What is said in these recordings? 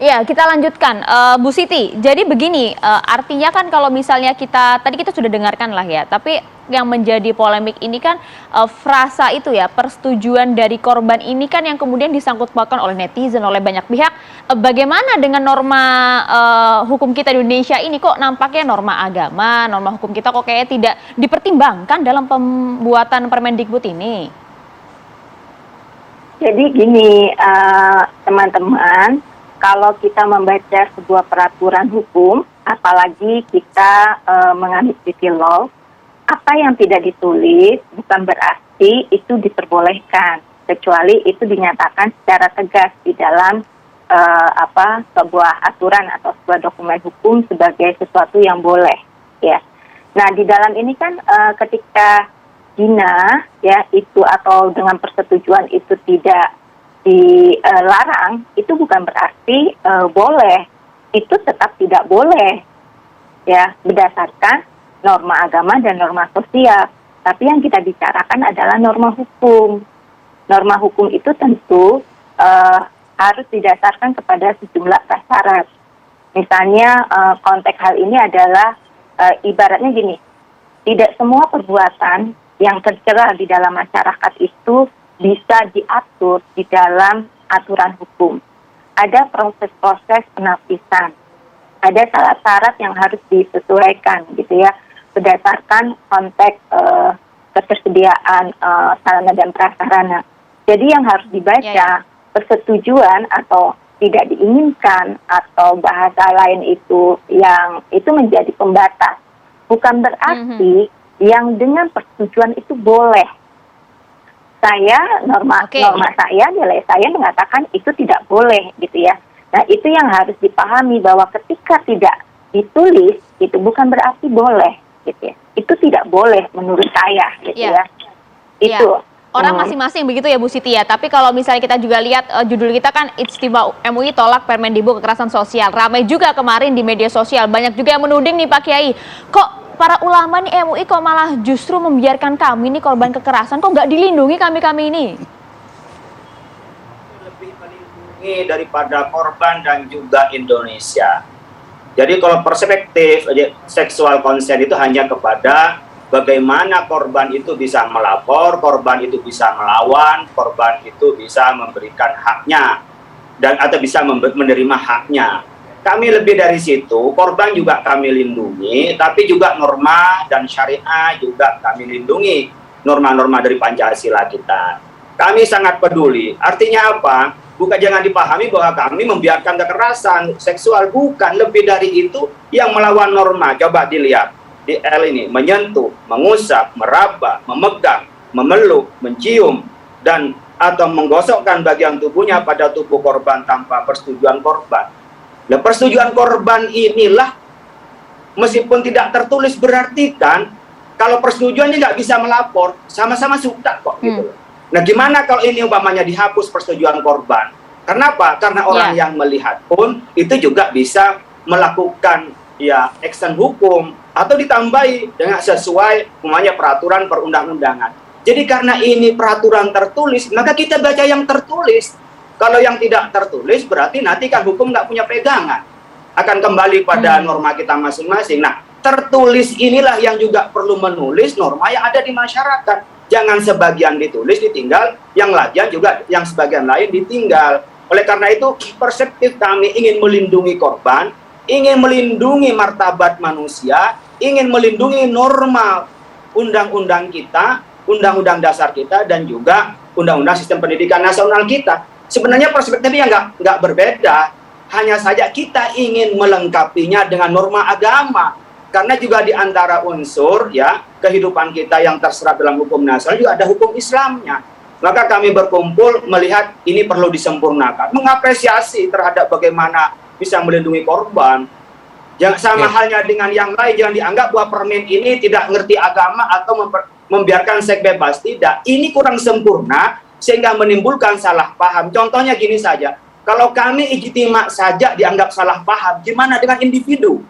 Ya, kita lanjutkan, Bu Siti. Jadi begini, artinya kan kalau misalnya tadi kita sudah dengarkan lah ya, tapi yang menjadi polemik ini kan frasa itu ya, persetujuan dari korban ini kan yang kemudian disangkut pautkan oleh netizen, oleh banyak pihak. Bagaimana dengan norma hukum kita di Indonesia ini, kok nampaknya norma agama, norma hukum kita kok kayaknya tidak dipertimbangkan dalam pembuatan Permendikbud ini? Jadi gini, teman-teman, kalau kita membaca sebuah peraturan hukum, apalagi kita mengambil civil law, apa yang tidak ditulis bukan berarti itu diperbolehkan, kecuali itu dinyatakan secara tegas di dalam sebuah aturan atau sebuah dokumen hukum sebagai sesuatu yang boleh, ya. Nah, di dalam ini kan ketika zina, ya, itu atau dengan persetujuan itu tidak dilarang, itu bukan berarti boleh, itu tetap tidak boleh, ya, berdasarkan norma agama dan norma sosial. Tapi yang kita bicarakan adalah norma hukum. Norma hukum itu tentu harus didasarkan kepada sejumlah prasyarat. Misalnya konteks hal ini adalah ibaratnya gini, tidak semua perbuatan yang tercela di dalam masyarakat itu bisa diatur di dalam aturan hukum. Ada proses-proses penapisan, ada syarat-syarat yang harus disesuaikan gitu ya, berdasarkan konteks ketersediaan sarana dan prasarana. Jadi yang harus dibaca persetujuan atau tidak diinginkan atau bahasa lain itu yang itu menjadi pembatas. Bukan berarti yang dengan persetujuan itu boleh. Norma saya, nilai saya mengatakan itu tidak boleh gitu ya. Nah, itu yang harus dipahami bahwa ketika tidak ditulis itu bukan berarti boleh gitu ya. Itu tidak boleh menurut saya gitu ya. Itu orang masing-masing begitu ya Bu Siti ya. Tapi kalau misalnya kita juga lihat judul kita kan Ijtima MUI tolak Permendikbud kekerasan sosial. Ramai juga kemarin di media sosial. Banyak juga yang menuding nih Pak Kiai. Kok para ulama nih MUI kok malah justru membiarkan kami nih korban kekerasan, kok nggak dilindungi kami ini? Lebih melindungi daripada korban dan juga Indonesia. Jadi kalau perspektif seksual konsen itu hanya kepada bagaimana korban itu bisa melapor, korban itu bisa melawan, korban itu bisa memberikan haknya dan atau bisa menerima haknya. Kami lebih dari situ, korban juga kami lindungi, tapi juga norma dan syariah juga kami lindungi, norma-norma dari Pancasila kita. Kami sangat peduli. Artinya apa? Bukan, jangan dipahami bahwa kami membiarkan kekerasan seksual, bukan. Lebih dari itu yang melawan norma. Coba dilihat di L ini, menyentuh, mengusap, meraba, memegang, memeluk, mencium, dan atau menggosokkan bagian tubuhnya pada tubuh korban tanpa persetujuan korban. Nah, persetujuan korban inilah meskipun tidak tertulis berarti kan kalau persetujuannya nggak bisa melapor, sama-sama suka kok gitu. Nah, gimana kalau ini umpamanya dihapus persetujuan korban? Kenapa? Karena orang yang melihat pun itu juga bisa melakukan ya action hukum atau ditambahi dengan sesuai umpamanya peraturan perundang-undangan. Jadi karena ini peraturan tertulis, maka kita baca yang tertulis. Kalau yang tidak tertulis berarti nanti kan hukum nggak punya pegangan. Akan kembali pada norma kita masing-masing. Nah, tertulis inilah yang juga perlu menulis norma yang ada di masyarakat. Jangan sebagian ditulis ditinggal, yang lain juga yang sebagian lain ditinggal. Oleh karena itu, perspektif kami ingin melindungi korban, ingin melindungi martabat manusia, ingin melindungi norma undang-undang kita, undang-undang dasar kita, dan juga undang-undang sistem pendidikan nasional kita. Sebenarnya perspektifnya nggak berbeda, hanya saja kita ingin melengkapinya dengan norma agama. Karena juga di antara unsur ya kehidupan kita yang terserap dalam hukum nasional juga ada hukum Islamnya. Maka kami berkumpul melihat ini perlu disempurnakan, mengapresiasi terhadap bagaimana bisa melindungi korban. Jangan sama halnya dengan yang lain, jangan dianggap bahwa permen ini tidak ngerti agama atau membiarkan seks bebas. Tidak, ini kurang sempurna sehingga menimbulkan salah paham. Contohnya gini saja, kalau kami ijtima saja dianggap salah paham, gimana dengan individu?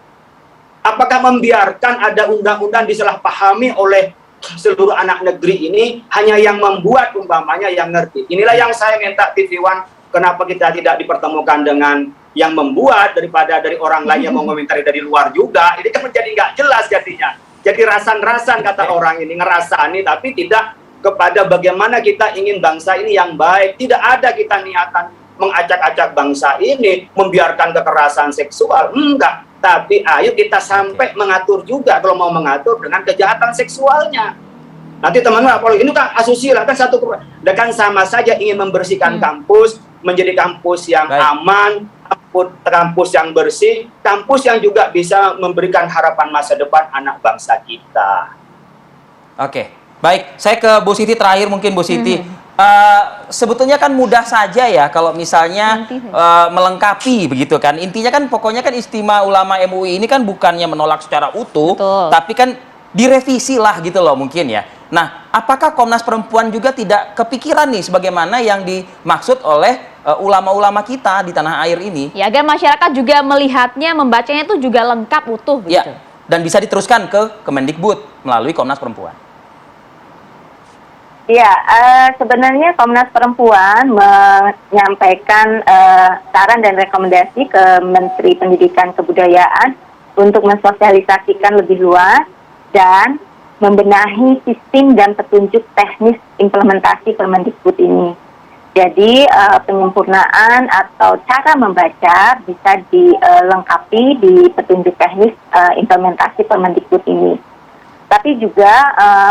Apakah membiarkan ada undang-undang disalahpahami oleh seluruh anak negeri ini hanya yang membuat umpamanya yang ngerti? Inilah yang saya minta TV One, kenapa kita tidak dipertemukan dengan yang membuat daripada dari orang lain yang mau komentari dari luar juga. Ini kan menjadi nggak jelas jadinya. Jadi rasan-rasan kata orang ini, ngerasani tapi tidak kepada bagaimana kita ingin bangsa ini yang baik. Tidak ada kita niatan mengacak-acak bangsa ini, membiarkan kekerasan seksual. Enggak. Tapi ayo kita sampai mengatur juga kalau mau mengatur dengan kejahatan seksualnya. Nanti teman-teman, kalau ini kan asusila kan kan sama saja ingin membersihkan kampus, menjadi kampus yang aman, kampus yang bersih, kampus yang juga bisa memberikan harapan masa depan anak bangsa kita. Oke, baik. Saya ke Bu Siti terakhir mungkin, Bu Siti. Sebetulnya kan mudah saja ya kalau misalnya melengkapi begitu kan. Intinya kan pokoknya kan Istimewa Ulama MUI ini kan bukannya menolak secara utuh, tapi kan direvisi lah gitu loh mungkin ya. Nah, apakah Komnas Perempuan juga tidak kepikiran nih sebagaimana yang dimaksud oleh ulama-ulama kita di tanah air ini? Ya, agar masyarakat juga melihatnya, membacanya itu juga lengkap utuh gitu. Ya, dan bisa diteruskan ke Kemendikbud melalui Komnas Perempuan. Ya, sebenarnya Komnas Perempuan menyampaikan saran dan rekomendasi ke Menteri Pendidikan Kebudayaan untuk mensosialisasikan lebih luas dan membenahi sistem dan petunjuk teknis implementasi Permendikbud ini. Jadi penyempurnaan atau cara membaca bisa dilengkapi di petunjuk teknis implementasi Permendikbud ini. Tapi juga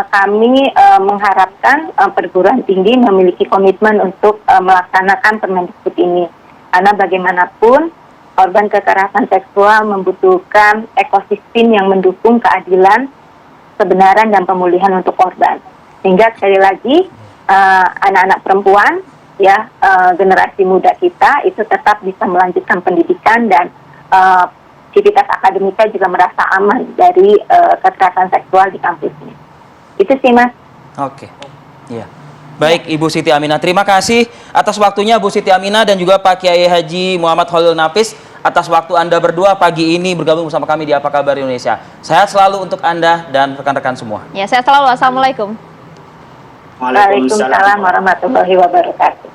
kami mengharapkan perguruan tinggi memiliki komitmen untuk melaksanakan Permendikbud ini. Karena bagaimanapun korban kekerasan seksual membutuhkan ekosistem yang mendukung keadilan, kebenaran dan pemulihan untuk korban. Sehingga sekali lagi anak-anak perempuan ya generasi muda kita itu tetap bisa melanjutkan pendidikan dan aktivitas akademika juga merasa aman dari kekerasan seksual di kampus ini. Itu sih Mas. Oke. Iya. Baik Ibu Siti Aminah, terima kasih atas waktunya Bu Siti Aminah dan juga Pak Kiai Haji Muhammad Khalil Nafis atas waktu Anda berdua pagi ini bergabung bersama kami di Apa Kabar Indonesia. Sehat selalu untuk Anda dan rekan-rekan semua. Ya, sehat selalu. Assalamualaikum. Waalaikumsalam warahmatullahi wabarakatuh.